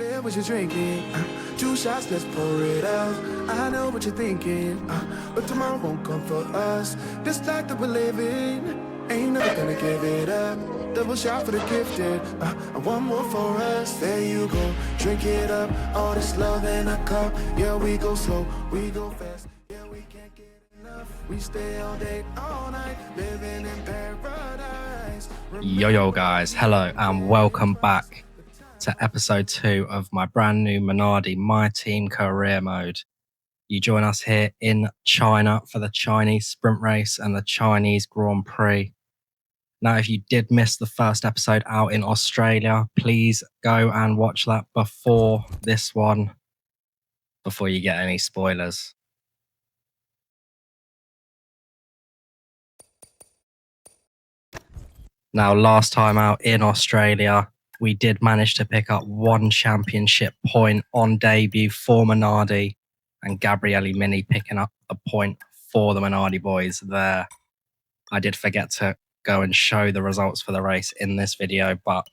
there what you're drinking. 2 shots, let's pour it out. I know what you're thinking, but tomorrow won't come for us. This life that we're living, ain't never gonna give it up. Double shot for the gifted, and one more for us. There you go, drink it up. All this love in a cup. Yeah, we go slow, we go fast. Yeah, we can't get enough. We stay all day, all night, living in paradise. Yo guys, hello and welcome back to episode 2 of my brand new Minardi My Team career mode. You join us here in China for the Chinese sprint race and the Chinese Grand Prix. Now, if you did miss the first episode out in Australia, please go and watch that before this one, before you get any spoilers. Now, last time out in Australia, we did manage to pick up 1 championship point on debut for Minardi, and Gabriele Mini picking up a point for the Minardi boys there. I did forget to go and show the results for the race in this video, but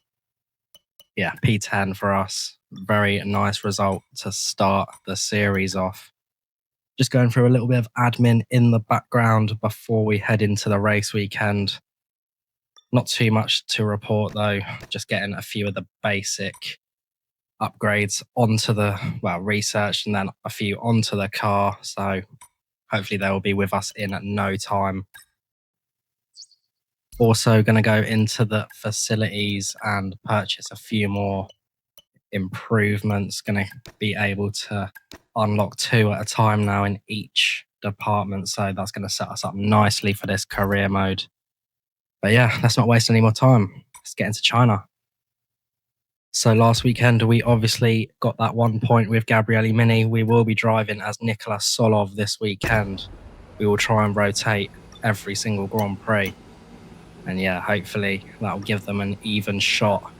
yeah, P10 for us. Very nice result to start the series off. Just going through a little bit of admin in the background before we head into the race weekend. Not too much to report though, just getting a few of the basic upgrades onto the, research, and then a few onto the car. So hopefully they will be with us in no time. Also going to go into the facilities and purchase a few more improvements. Going to be able to unlock 2 at a time now in each department. So that's going to set us up nicely for this career mode. But yeah, let's not waste any more time. Let's get into China. So last weekend, we obviously got that 1 point with Gabriele Mini. We will be driving as Nicolas Solov this weekend. We will try and rotate every single Grand Prix. And yeah, hopefully that will give them an even shot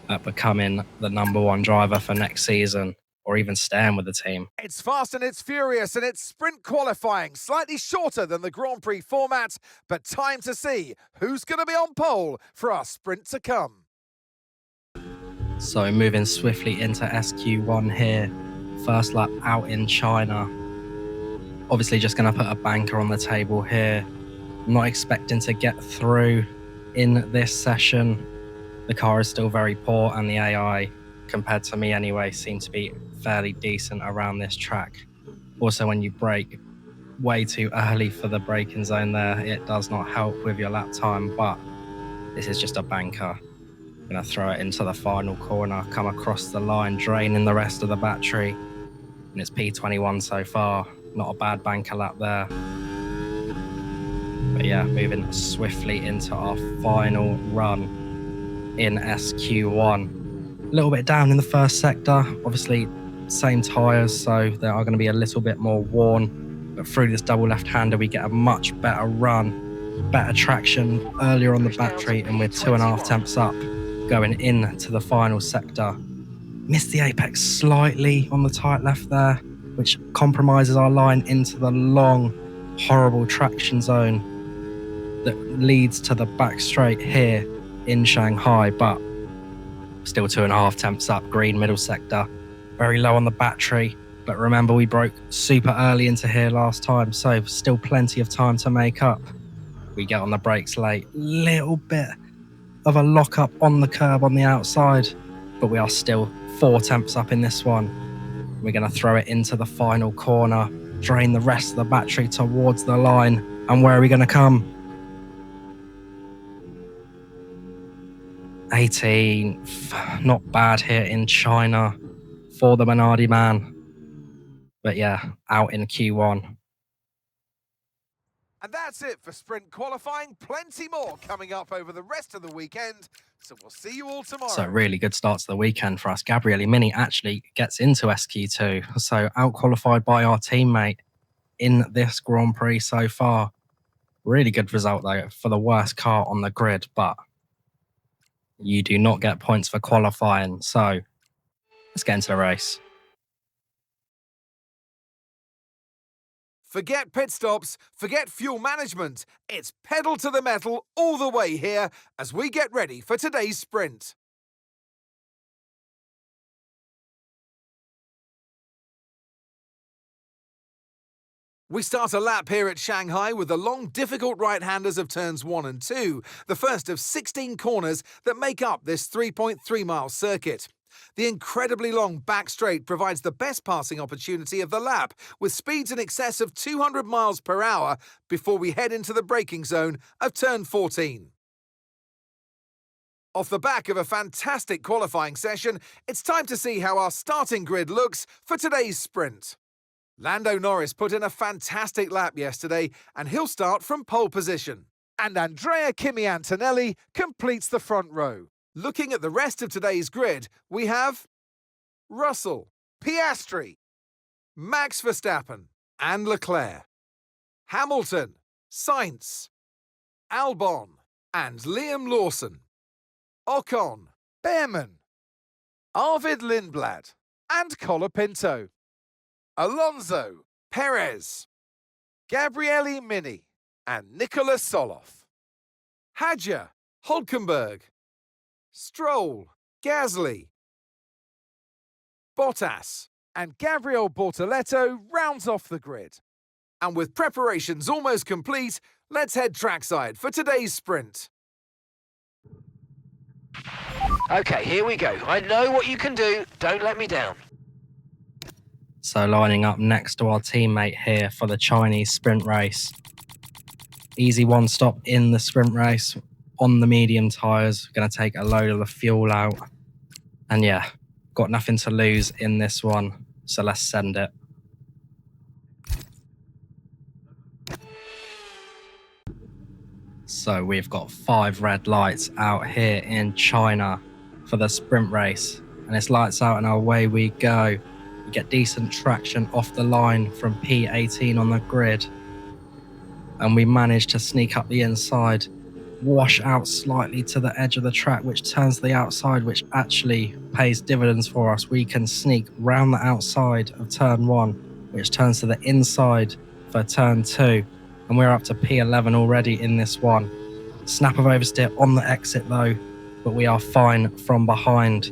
at becoming the #1 driver for next season, or even staying with the team. It's fast and it's furious and it's sprint qualifying, slightly shorter than the Grand Prix format, but time to see who's going to be on pole for our sprint to come. So moving swiftly into SQ1 here, first lap out in China. Obviously just going to put a banker on the table here. I'm not expecting to get through in this session. The car is still very poor and the AI, compared to me anyway, seem to be fairly decent around this track. Also, when you brake way too early for the braking zone there, it does not help with your lap time, but this is just a banker. I'm going to throw it into the final corner, come across the line, draining the rest of the battery, and it's P21 so far. Not a bad banker lap there. But yeah, moving swiftly into our final run in SQ1. A little bit down in the first sector, obviously same tyres, so they are going to be a little bit more worn, but through this double left-hander we get a much better run, better traction earlier on the battery, and we're 2.5 temps up going into the final sector. Missed the apex slightly on the tight left there, which compromises our line into the long, horrible traction zone that leads to the back straight here in Shanghai, but still 2.5 temps up, green middle sector, very low on the battery. But remember, we broke super early into here last time, so still plenty of time to make up. We get on the brakes late, little bit of a lock up on the curb on the outside, but we are still 4 temps up in this one. We're going to throw it into the final corner, drain the rest of the battery towards the line, and where are we going to come? 18th, not bad here in China for the Minardi man. But yeah, out in Q1. And that's it for sprint qualifying. Plenty more coming up over the rest of the weekend. So we'll see you all tomorrow. So really good start to the weekend for us. Gabriele Mini actually gets into SQ2. So out-qualified by our teammate in this Grand Prix so far. Really good result though for the worst car on the grid, but you do not get points for qualifying. So let's get into the race. Forget pit stops, forget fuel management. It's pedal to the metal all the way here as we get ready for today's sprint. We start a lap here at Shanghai with the long, difficult right-handers of turns 1 and 2, the first of 16 corners that make up this 3.3-mile circuit. The incredibly long back straight provides the best passing opportunity of the lap, with speeds in excess of 200 miles per hour before we head into the braking zone of turn 14. Off the back of a fantastic qualifying session, it's time to see how our starting grid looks for today's sprint. Lando Norris put in a fantastic lap yesterday, and he'll start from pole position. And Andrea Kimi Antonelli completes the front row. Looking at the rest of today's grid, we have Russell, Piastri, Max Verstappen and Leclerc, Hamilton, Sainz, Albon and Liam Lawson, Ocon, Behrman, Arvid Lindblad and Colapinto, Alonso, Perez, Gabriele Mini and Nicola Soloff, Hadja, Hulkenberg, Stroll, Gasly, Bottas and Gabriel Bortoleto rounds off the grid. And with preparations almost complete, let's head trackside for today's sprint. Okay, here we go. I know what you can do. Don't let me down. So lining up next to our teammate here for the Chinese sprint race. Easy one stop in the sprint race on the medium tyres. Going to take a load of the fuel out. And yeah, got nothing to lose in this one. So let's send it. So we've got 5 red lights out here in China for the sprint race. And it's lights out and away we go. We get decent traction off the line from P18 on the grid. And we manage to sneak up the inside, wash out slightly to the edge of the track, which turns to the outside, which actually pays dividends for us. We can sneak round the outside of turn 1, which turns to the inside for turn 2. And we're up to P11 already in this one. Snap of oversteer on the exit though, but we are fine from behind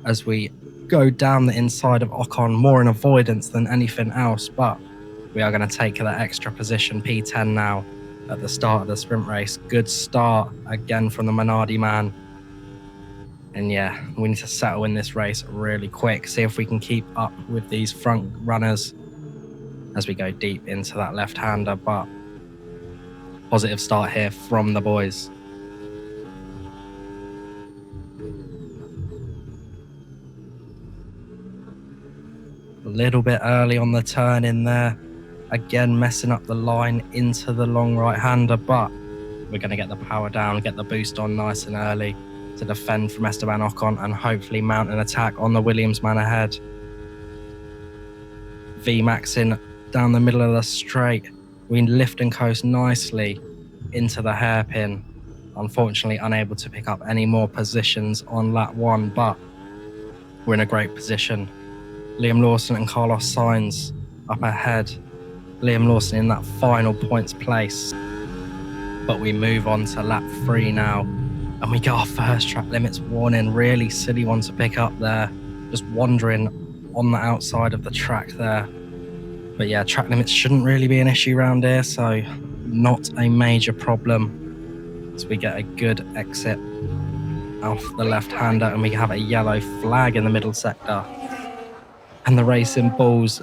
as we go down the inside of Ocon, more in avoidance than anything else, but we are going to take that extra position, P10 now, at the start of the sprint race. Good start again from the Minardi man. And yeah, we need to settle in this race really quick, see if we can keep up with these front runners as we go deep into that left-hander, but positive start here from the boys. A little bit early on the turn in there, again messing up the line into the long right-hander, but we're going to get the power down, get the boost on nice and early to defend from Esteban Ocon and hopefully mount an attack on the Williams man ahead. V-maxing down the middle of the straight. We lift and coast nicely into the hairpin. Unfortunately unable to pick up any more positions on lap 1, but we're in a great position. Liam Lawson and Carlos Sainz up ahead. Liam Lawson in that final points place. But we move on to lap 3 now. And we get our first track limits warning. Really silly one to pick up there. Just wandering on the outside of the track there. But yeah, track limits shouldn't really be an issue around here, so not a major problem. So we get a good exit off the left-hander and we have a yellow flag in the middle sector. And the Racing Bulls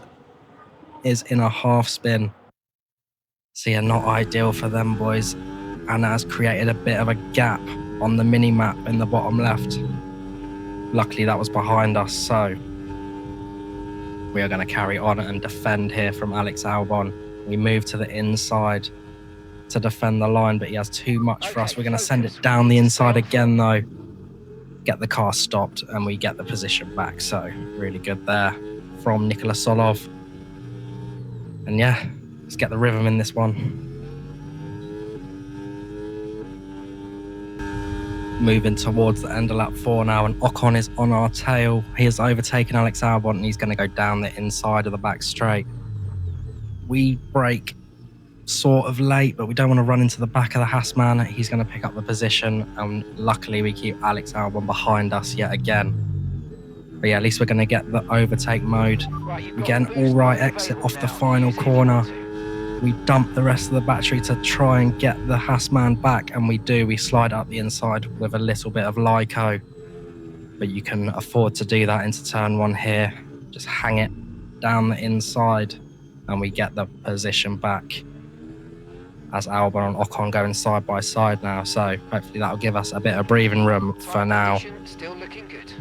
is in a half spin. So yeah, not ideal for them boys. And that has created a bit of a gap on the mini-map in the bottom left. Luckily that was behind us, so we are going to carry on and defend here from Alex Albon. We move to the inside to defend the line, but he has too much for us. We're going to send it down the inside again though. Get the car stopped and we get the position back, so really good there from Nicola Solov. And yeah, let's get the rhythm in this one. Moving towards the end of lap 4 now, and Ocon is on our tail. He has overtaken Alex Albon and he's going to go down the inside of the back straight. We brake sort of late, but we don't want to run into the back of the Haas man. He's going to pick up the position, and luckily we keep Alex Albon behind us yet again. But yeah, at least we're going to get the overtake mode. Right, you've We got get an the boost all-right mode exit available off the now. final Use it if you corner. want to. We dump the rest of the battery to try and get the Hassman back, and we do. We slide up the inside with a little bit of Lyco. But you can afford to do that into turn 1 here. Just hang it down the inside, and we get the position back. As Albon and Ocon going side by side now, so hopefully that'll give us a bit of breathing room for Tyre now. condition still looking good.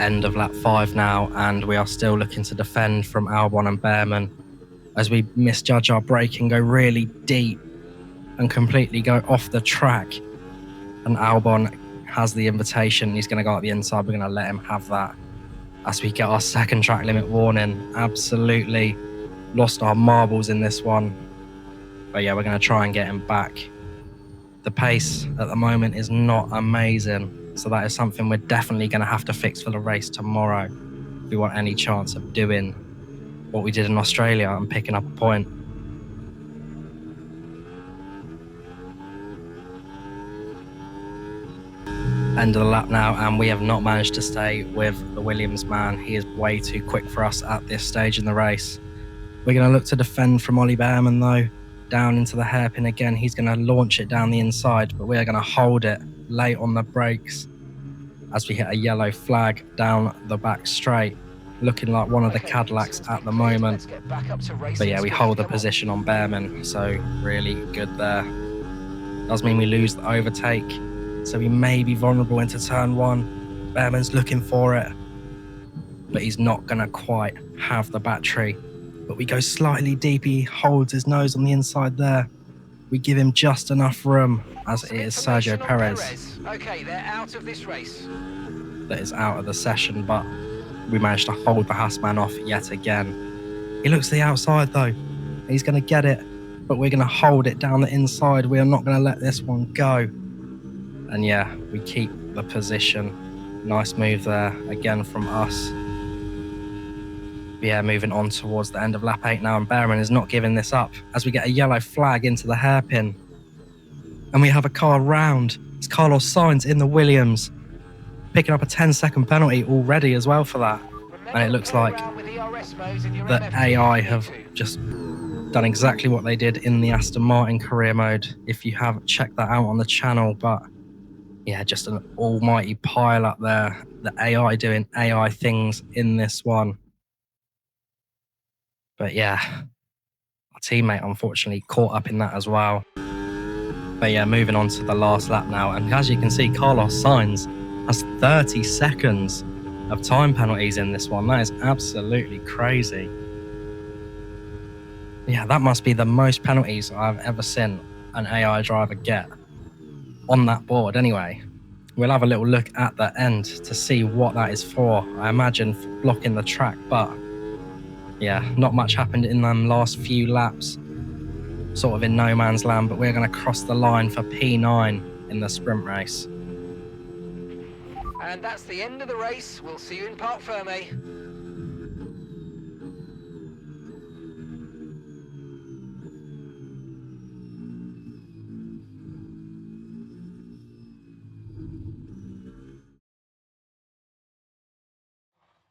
End of lap 5 now, and we are still looking to defend from Albon and Behrman as we misjudge our braking, go really deep and completely go off the track. And Albon has the invitation. He's going to go up the inside. We're going to let him have that as we get our second track limit warning. Absolutely lost our marbles in this one. But yeah, we're going to try and get him back. The pace at the moment is not amazing, so that is something we're definitely going to have to fix for the race tomorrow if we want any chance of doing what we did in Australia and picking up a point. End of the lap now, and we have not managed to stay with the Williams man. He is way too quick for us at this stage in the race. We're going to look to defend from Ollie Behrman though. Down into the hairpin again. He's going to launch it down the inside, but we're going to hold it late on the brakes as we hit a yellow flag down the back straight, looking like one of the Cadillacs at the moment. But yeah, we hold the position on Behrman, so really good there. Does mean we lose the overtake, so we may be vulnerable into turn 1. Behrman's looking for it, but he's not going to quite have the battery. But we go slightly deep. He holds his nose on the inside there. We give him just enough room, as it is Sergio Perez. Okay, they're out of this race. That is out of the session, but we managed to hold the Hassman off yet again. He looks to the outside though. He's going to get it, but we're going to hold it down the inside. We are not going to let this one go. And yeah, we keep the position. Nice move there again from us. Yeah, moving on towards the end of lap 8 now, and Behrman is not giving this up as we get a yellow flag into the hairpin. And we have a car round. It's Carlos Sainz in the Williams, picking up a 10-second penalty already as well for that. And it looks like the AI have just done exactly what they did in the Aston Martin career mode. If you have checked that out on the channel, but yeah, just an almighty pile up there. The AI doing AI things in this one. But yeah, our teammate unfortunately caught up in that as well. But yeah, moving on to the last lap now. And as you can see, Carlos Sainz has 30 seconds of time penalties in this one. That is absolutely crazy. Yeah, that must be the most penalties I've ever seen an AI driver get on that board anyway. We'll have a little look at the end to see what that is for. I imagine for blocking the track, but yeah, not much happened in them last few laps. Sort of in no man's land, but we're going to cross the line for P9 in the sprint race. And that's the end of the race. We'll see you in Parc Fermé.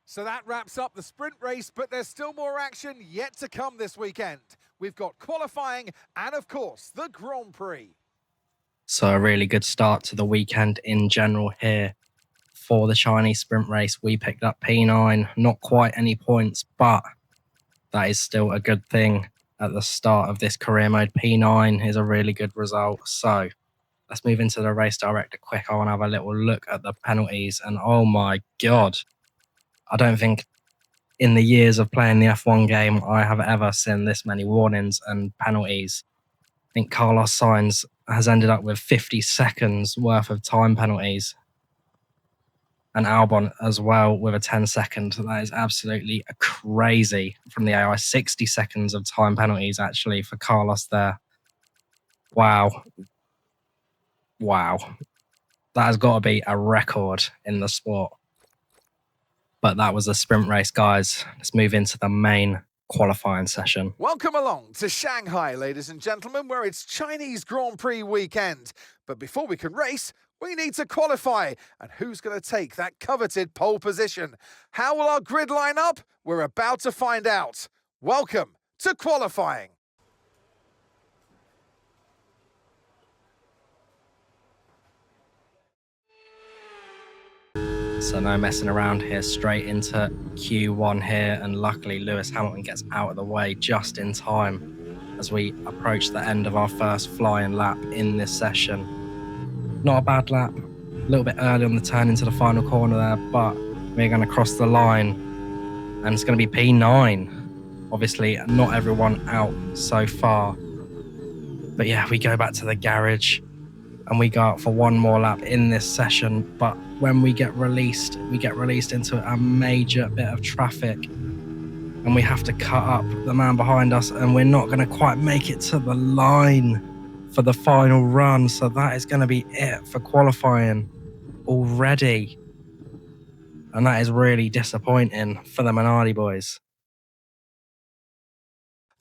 So that wraps up the sprint race, but there's still more action yet to come this weekend. We've got qualifying and, of course, the Grand Prix. So a really good start to the weekend in general here for the Chinese sprint race. We picked up P9, not quite any points, but that is still a good thing at the start of this career mode. P9 is a really good result. So let's move into the race director quick. I want to have a little look at the penalties, and oh my God. I don't think in the years of playing the F1 game, I have ever seen this many warnings and penalties. I think Carlos Sainz has ended up with 50 seconds worth of time penalties. And Albon as well with a 10-second. That is absolutely crazy from the AI. 60 seconds of time penalties actually for Carlos there. Wow. Wow. That has got to be a record in the sport. But that was a sprint race, guys. Let's move into the main qualifying session. Welcome along to Shanghai, ladies and gentlemen, where it's Chinese Grand Prix weekend. But before we can race, We need to qualify. And who's going to take that coveted pole position? How will our grid line up? We're about to find out. Welcome to qualifying. So no messing around here, straight into Q1 here, and luckily Lewis Hamilton gets out of the way just in time as we approach the end of our first flying lap in this session. Not a bad lap, a little bit early on the turn into the final corner there, but we're going to cross the line and it's going to be P9. Obviously not everyone out so far, but yeah, we go back to the garage and we go out for one more lap in this session. But when we get released into a major bit of traffic and we have to cut up the man behind us, and we're not going to quite make it to the line for the final run. So that is going to be it for qualifying already. And that is really disappointing for the Minardi boys.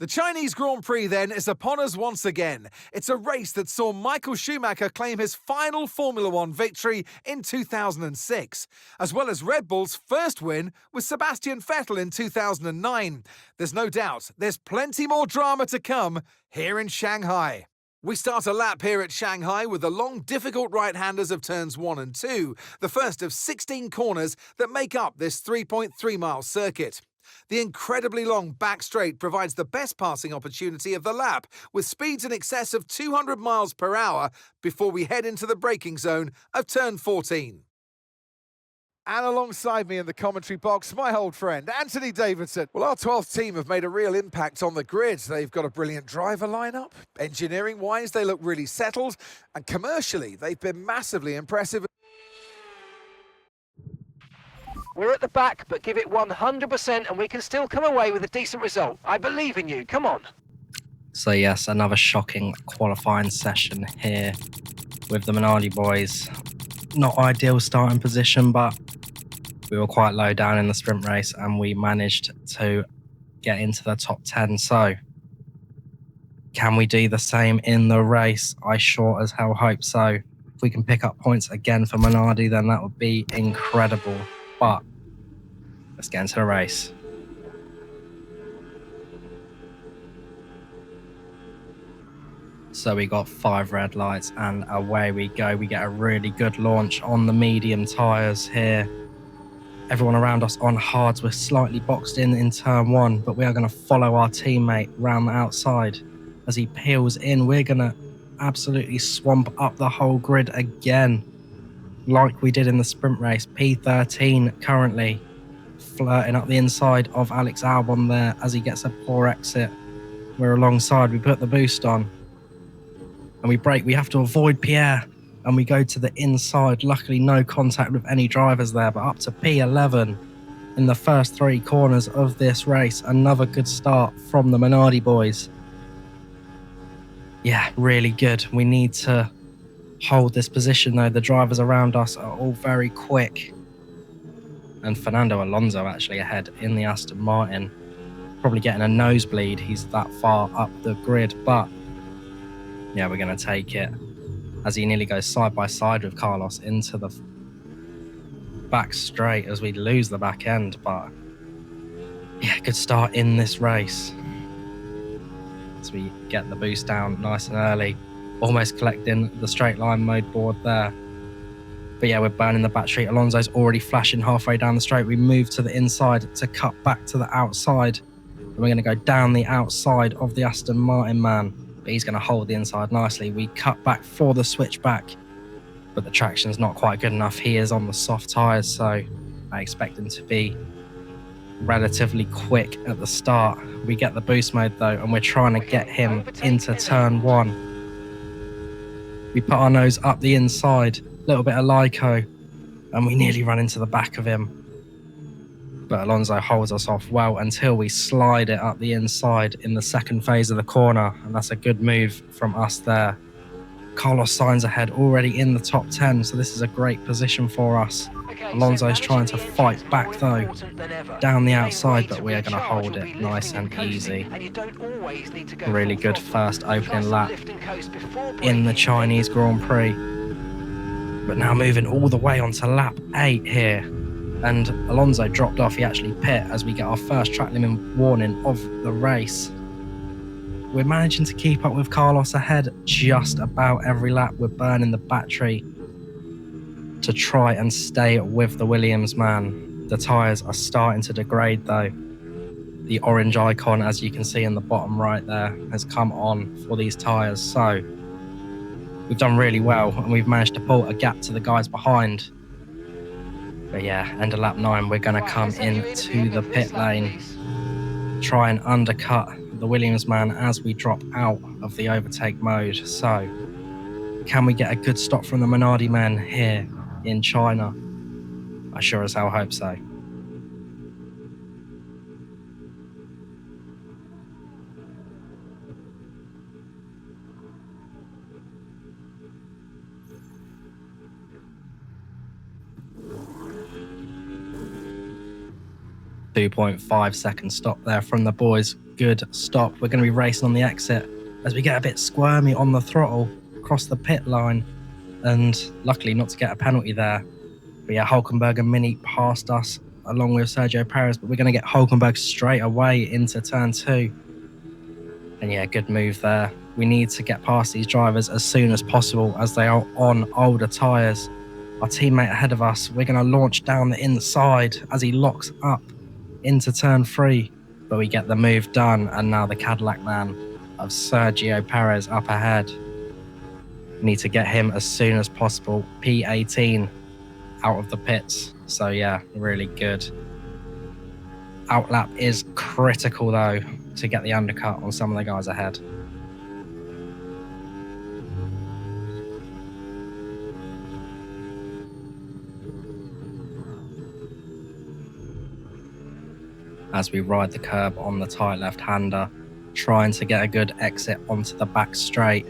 The Chinese Grand Prix then is upon us once again. It's a race that saw Michael Schumacher claim his final Formula One victory in 2006, as well as Red Bull's first win with Sebastian Vettel in 2009. There's no doubt there's plenty more drama to come here in Shanghai. We start a lap here at Shanghai with the long, difficult right-handers of turns 1 and 2, the first of 16 corners that make up this 3.3-mile circuit. The incredibly long back straight provides the best passing opportunity of the lap, with speeds in excess of 200 miles per hour before we head into the braking zone of turn 14. And alongside me in the commentary box, my old friend, Anthony Davidson. Well, our 12th team have made a real impact on the grid. They've got a brilliant driver lineup. Engineering-wise, they look really settled. And commercially, they've been massively impressive. We're at the back, but give it 100% and we can still come away with a decent result. I believe in you. Come on. So yes, another shocking qualifying session here with the Minardi boys. Not ideal starting position, but we were quite low down in the sprint race and we managed to get into the top 10. So can we do the same in the race? I sure as hell hope so. If we can pick up points again for Minardi, then that would be incredible. But let's get into the race. So we got 5 red lights and away we go. We get a really good launch on the medium tyres here. Everyone around us on hards. We're slightly boxed in turn 1, but we are going to follow our teammate round the outside. As he peels in, we're going to absolutely swamp up the whole grid again, like we did in the sprint race. P13 currently flirting up the inside of Alex Albon there as he gets a poor exit. We're alongside, we put the boost on and we brake. We have to avoid Pierre and we go to the inside. Luckily no contact with any drivers there, but up to P11 in the first 3 corners of this race. Another good start from the Minardi boys. Yeah, really good. We need to hold this position though. The drivers around us are all very quick, and Fernando Alonso actually ahead in the Aston Martin, probably getting a nosebleed. He's that far up the grid, but yeah, we're going to take it as he nearly goes side by side with Carlos into the back straight as we lose the back end. But yeah, good start in this race as we get the boost down nice and early, almost collecting the straight line mode board there. But yeah, we're burning the back straight. Alonso's already flashing halfway down the straight. We move to the inside to cut back to the outside. And we're going to go down the outside of the Aston Martin man, but he's going to hold the inside nicely. We cut back for the switchback, but the traction's not quite good enough. He is on the soft tyres, so I expect him to be relatively quick at the start. We get the boost mode though, and we're trying to get him into turn 1. We put our nose up the inside, little bit of Lyco, and we nearly run into the back of him. But Alonso holds us off well until we slide it up the inside in the second phase of the corner, and that's a good move from us there. Carlos Sainz ahead, already in the top 10, so this is a great position for us. Alonso's trying to fight back though, down the outside, but we are going to hold it nice and easy. Really good first opening lap in the Chinese Grand Prix. But now moving all the way onto lap 8 here. And Alonso dropped off. He actually pit as we get our first track limit warning of the race. We're managing to keep up with Carlos ahead just about every lap. We're burning the battery to try and stay with the Williams man. The tyres are starting to degrade though. The orange icon, as you can see in the bottom right there, has come on for these tyres. So we've done really well and we've managed to pull a gap to the guys behind. But yeah, end of lap 9, we're going to come into the pit lane, try and undercut the Williams man as we drop out of the overtake mode. So can we get a good stop from the Minardi men here in China? I sure as hell hope so. .5 second stop there from the boys. Good stop. We're going to be racing on the exit as we get a bit squirmy on the throttle across the pit line, and luckily not to get a penalty there. But yeah, Hulkenberg and Mini passed us along with Sergio Perez, but we're going to get Hulkenberg straight away into turn 2. And yeah, good move there. We need to get past these drivers as soon as possible as they are on older tyres. Our teammate ahead of us, we're going to launch down the inside as he locks up into turn 3, but we get the move done, and now the Cadillac man of Sergio Perez up ahead. We need to get him as soon as possible. P18 out of the pits, so yeah, really good. Outlap is critical though to get the undercut on some of the guys ahead. As we ride the curb on the tight left-hander, trying to get a good exit onto the back straight.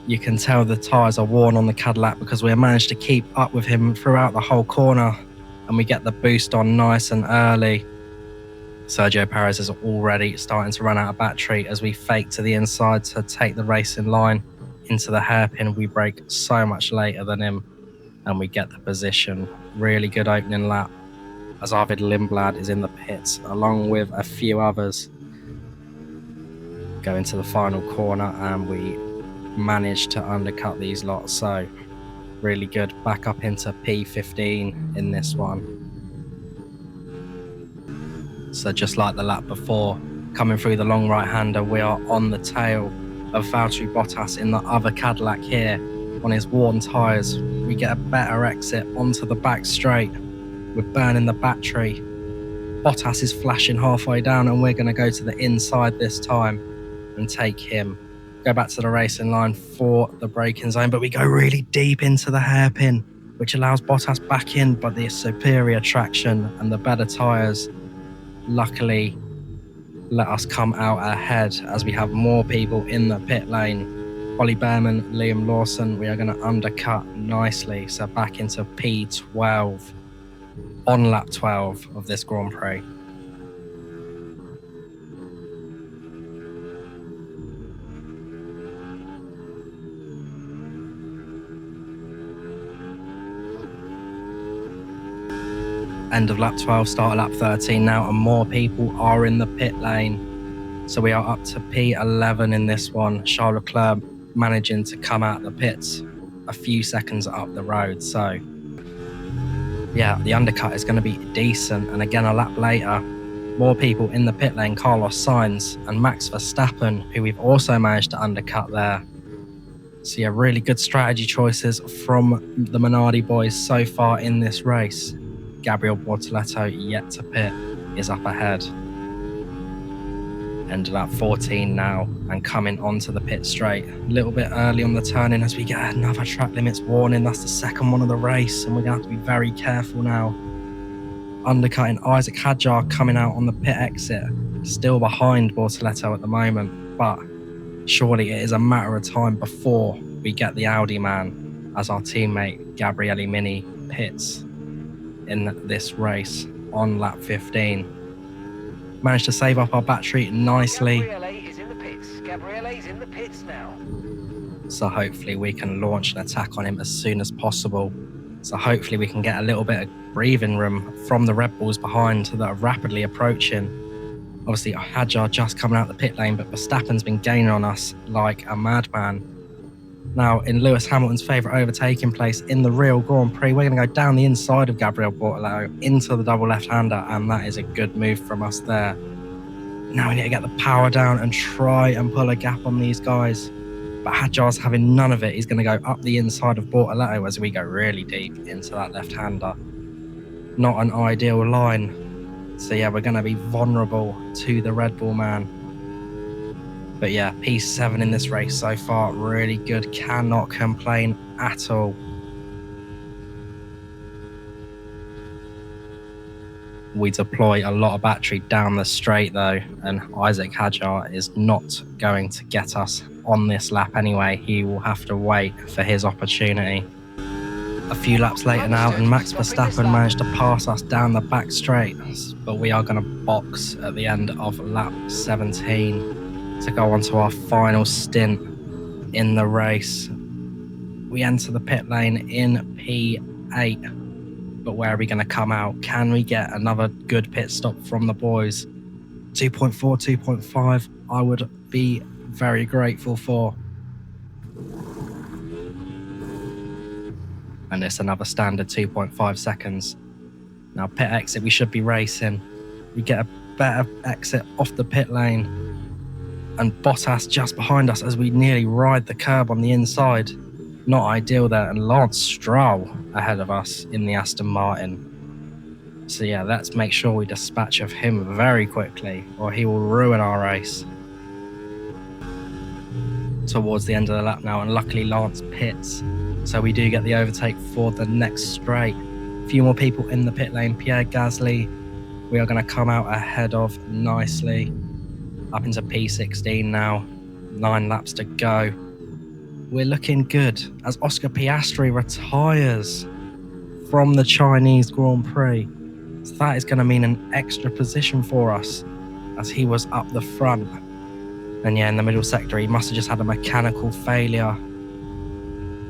You can tell the tyres are worn on the Cadillac because we managed to keep up with him throughout the whole corner, and we get the boost on nice and early. Sergio Perez is already starting to run out of battery as we fake to the inside to take the racing line into the hairpin. We brake so much later than him and we get the position. Really good opening lap as Arvid Lindblad is in the pits along with a few others. Go into the final corner and we managed to undercut these lots, so really good. Back up into P15 in this one. So just like the lap before, coming through the long right-hander, we are on the tail of Valtteri Bottas in the other Cadillac here on his worn tyres. We get a better exit onto the back straight. We're burning the battery. Bottas is flashing halfway down and we're going to go to the inside this time and take him. Go back to the racing line for the braking zone, but we go really deep into the hairpin, which allows Bottas back in, but the superior traction and the better tyres luckily let us come out ahead as we have more people in the pit lane. Ollie Behrman, Liam Lawson, we are going to undercut nicely, so back into P12 on lap 12 of this Grand Prix. End of lap 12, start of lap 13 now, and more people are in the pit lane. So we are up to P11 in this one. Charles Leclerc managing to come out the pits a few seconds up the road. So yeah, the undercut is going to be decent. And again, a lap later, more people in the pit lane. Carlos Sainz and Max Verstappen, who we've also managed to undercut there. So yeah, really good strategy choices from the Minardi boys so far in this race. Gabriel Bortoleto, yet to pit, is up ahead. End of lap 14 now, and coming onto the pit straight. A little bit early on the turn-in as we get another track limits warning. That's the second one of the race, and we're going to have to be very careful now. Undercutting Isaac Hadjar coming out on the pit exit. Still behind Bortoleto at the moment, but surely it is a matter of time before we get the Audi man as our teammate Gabriele Mini pits in this race on lap 15. Managed to save up our battery nicely. Gabriele is in the pits. Gabriele is in the pits now. So hopefully we can launch an attack on him as soon as possible. So hopefully we can get a little bit of breathing room from the Red Bulls behind that are rapidly approaching. Obviously, Hadjar just coming out the pit lane, but Verstappen's been gaining on us like a madman. Now, in Lewis Hamilton's favourite overtaking place in the real Grand Prix, we're going to go down the inside of Gabriel Bortoleto into the double left-hander, and that is a good move from us there. Now we need to get the power down and try and pull a gap on these guys. But Hadjar's having none of it. He's going to go up the inside of Bortoleto as we go really deep into that left-hander. Not an ideal line. So yeah, we're going to be vulnerable to the Red Bull man. But yeah, P7 in this race so far, really good. Cannot complain at all. We deploy a lot of battery down the straight though, and Isaac Hadjar is not going to get us on this lap anyway. He will have to wait for his opportunity. A few laps later now, and Max Verstappen managed to pass us down the back straight, but we are going to box at the end of lap 17 to go on to our final stint in the race. We enter the pit lane in P8, but where are we going to come out? Can we get another good pit stop from the boys? 2.4, 2.5, I would be very grateful for. And it's another standard 2.5 seconds. Now pit exit, we should be racing. We get a better exit off the pit lane. And Bottas just behind us as we nearly ride the curb on the inside. Not ideal there. And Lance Stroll ahead of us in the Aston Martin. So yeah, let's make sure we dispatch of him very quickly or he will ruin our race. Towards the end of the lap now, and luckily Lance pits. So we do get the overtake for the next straight. A few more people in the pit lane. Pierre Gasly, we are going to come out ahead of nicely. Up into P16 now. 9 laps to go. We're looking good as Oscar Piastri retires from the Chinese Grand Prix. So that is going to mean an extra position for us as he was up the front. And yeah, in the middle sector, he must have just had a mechanical failure.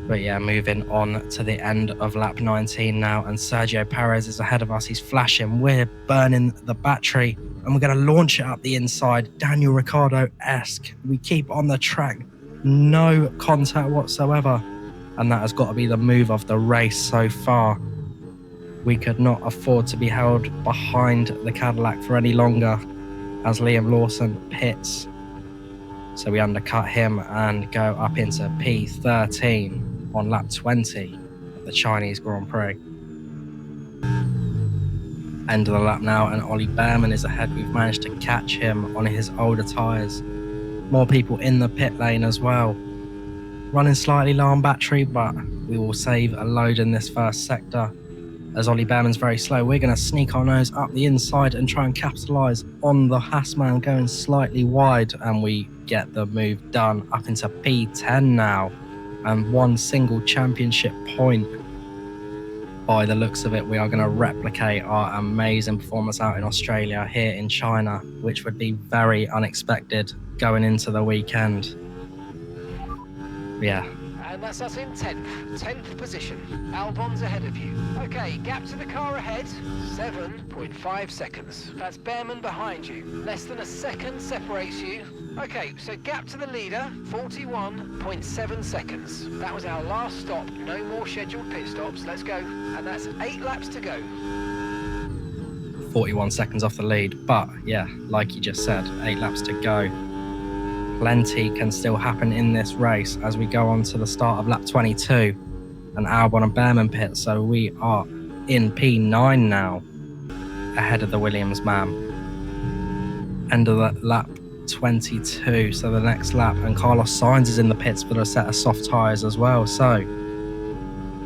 But yeah, moving on to the end of lap 19 now, and Sergio Perez is ahead of us. He's flashing. We're burning the battery, and we're going to launch it up the inside. Daniel Ricciardo-esque. We keep on the track. No contact whatsoever. And that has got to be the move of the race so far. We could not afford to be held behind the Cadillac for any longer as Liam Lawson pits. So we undercut him and go up into P13 on lap 20 of the Chinese Grand Prix. End of the lap now, and Ollie Behrman is ahead. We've managed to catch him on his older tyres. More people in the pit lane as well. Running slightly low on battery, but we will save a load in this first sector. As Ollie Behrman's very slow, we're going to sneak our nose up the inside and try and capitalise on the Haasman going slightly wide, and we get the move done up into P10 now, and one single championship point. By the looks of it, we are going to replicate our amazing performance out in Australia here in China, which would be very unexpected going into the weekend. Yeah. And that's us in 10th position. Albon's ahead of you. Okay, gap to the car ahead, 7.5 seconds. That's Behrman behind you. Less than a second separates you. Okay, so gap to the leader, 41.7 seconds. That was our last stop. No more scheduled pit stops. Let's go. And that's 8 laps to go. 41 seconds off the lead, but yeah, like you just said, 8 laps to go. Plenty can still happen in this race as we go on to the start of lap 22 and Albon and Behrman pit. So we are in P9 now, ahead of the Williams man. End of the lap 22, so the next lap, and Carlos Sainz is in the pits for a set of soft tyres as well. So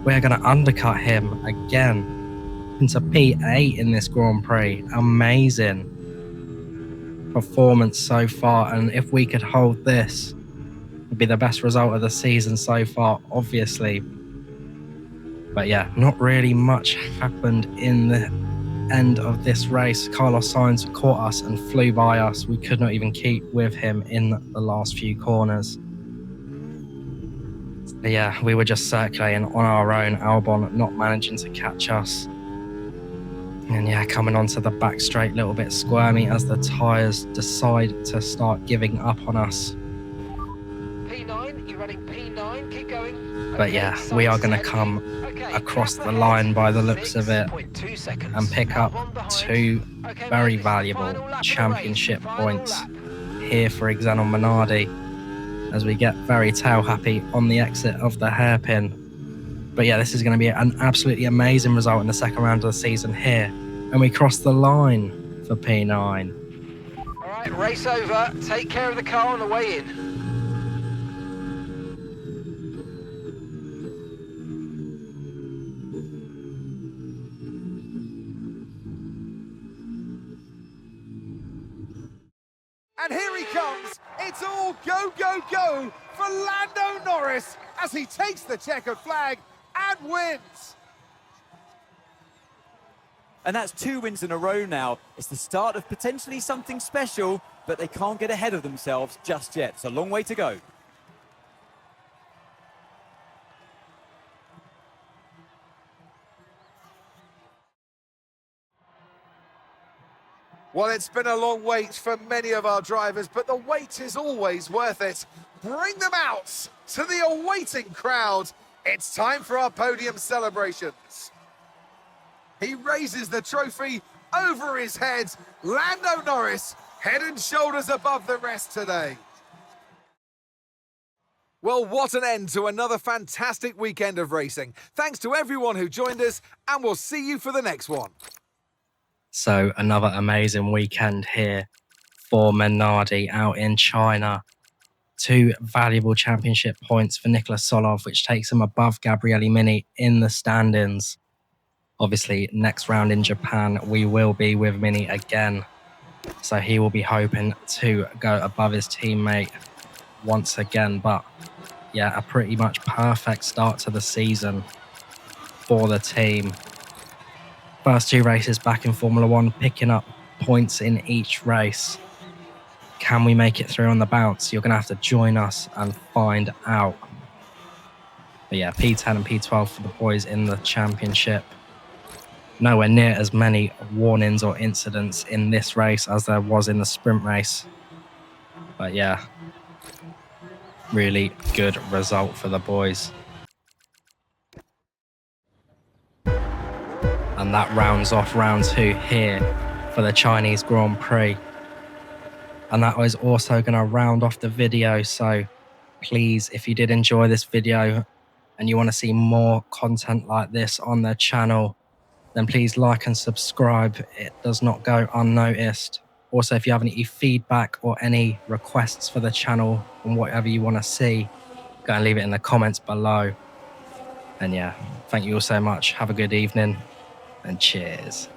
we're going to undercut him again into P8 in this Grand Prix. Amazing performance so far, and if we could hold this, it'd be the best result of the season so far, obviously. But yeah, not really much happened in the end of this race. Carlos Sainz caught us and flew by us. We could not even keep with him in the last few corners. But yeah, we were just circulating on our own, Albon not managing to catch us. And yeah, coming onto the back straight, a little bit squirmy as the tyres decide to start giving up on us. P9, you're running P9, keep going. But yeah, we are going to come across the line by the looks of it and pick up 2 very valuable championship points here for Xenon Minardi as we get very tail happy on the exit of the hairpin. But yeah, this is going to be an absolutely amazing result in the second round of the season here. And we cross the line for P9. All right, race over. Take care of the car on the way in. And here he comes. It's all go, go, go for Lando Norris as he takes the checkered flag and wins. And that's 2 wins in a row now. It's the start of potentially something special, but they can't get ahead of themselves just yet. It's a long way to go. Well, it's been a long wait for many of our drivers, but the wait is always worth it. Bring them out to the awaiting crowd. It's time for our podium celebrations. He raises the trophy over his head. Lando Norris, head and shoulders above the rest today. Well, what an end to another fantastic weekend of racing. Thanks to everyone who joined us, and we'll see you for the next one. So another amazing weekend here for Minardi out in China. 2 valuable championship points for Nicholas Solov, which takes him above Gabriele Mini in the standings. Obviously, next round in Japan, we will be with Mini again. So he will be hoping to go above his teammate once again. But yeah, a pretty much perfect start to the season for the team. First 2 races back in Formula 1, picking up points in each race. Can we make it through on the bounce? You're going to have to join us and find out. But yeah, P10 and P12 for the boys in the championship. Nowhere near as many warnings or incidents in this race as there was in the sprint race. But yeah, really good result for the boys. And that rounds off round 2 here for the Chinese Grand Prix. And that was also going to round off the video. So please, if you did enjoy this video and you want to see more content like this on the channel, then please like and subscribe. It does not go unnoticed. Also, if you have any feedback or any requests for the channel and whatever you want to see, go and leave it in the comments below. And yeah, thank you all so much. Have a good evening and cheers.